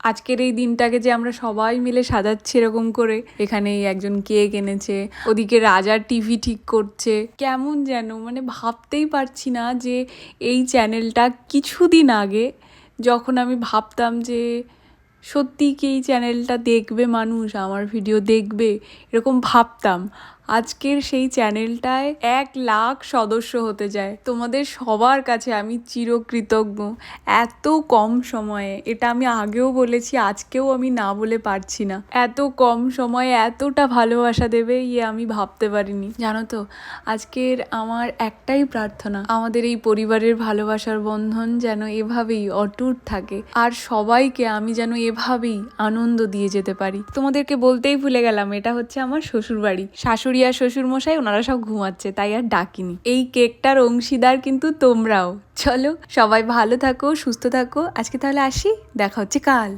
আজকের এই দিনটাকে যে আমরা সবাই মিলে সাজাচ্ছি এরকম করে, এখানে একজন কেক এনেছে, ওদিকে রাজার টিভি ঠিক করছে, কেমন যেন মানে ভাবতেই পারছি না যে এই চ্যানেলটা কিছুদিন আগে যখন আমি ভাবতাম যে সত্যি কি এই চ্যানেলটা দেখবে মানুষ, আমার ভিডিও দেখবে, এরকম ভাবতাম, আজকের সেই চ্যানেলটায় 1,00,000 সদস্য হতে যায়। তোমাদের সবার কাছে আমি চিরকৃতজ্ঞ। এত কম সময়ে, এটা আমি আগেও বলেছি, আজকেও আমি না বলে পারছি না, এত কম সময়ে এতটা ভালোবাসা দেবে আমি ভাবতে পারিনি। জানো তো, আজকের আমার একটাই প্রার্থনা, আমাদের এই পরিবারের ভালোবাসার বন্ধন যেন এভাবেই অটুট থাকে, আর সবাইকে আমি যেন এভাবেই আনন্দ দিয়ে যেতে পারি। তোমাদেরকে বলতেই ভুলে গেলাম, এটা হচ্ছে আমার শ্বশুর বাড়ি। শাশুড়ি আর শ্বশুর মশাই ওনারা সব ঘুমাচ্ছে, তাই আর ডাকিনি। এই কেকটার অংশীদার কিন্তু তোমরাও। চলো সবাই ভালো থাকো, সুস্থ থাকো, আজকে তাহলে আসি, দেখা হচ্ছে কাল।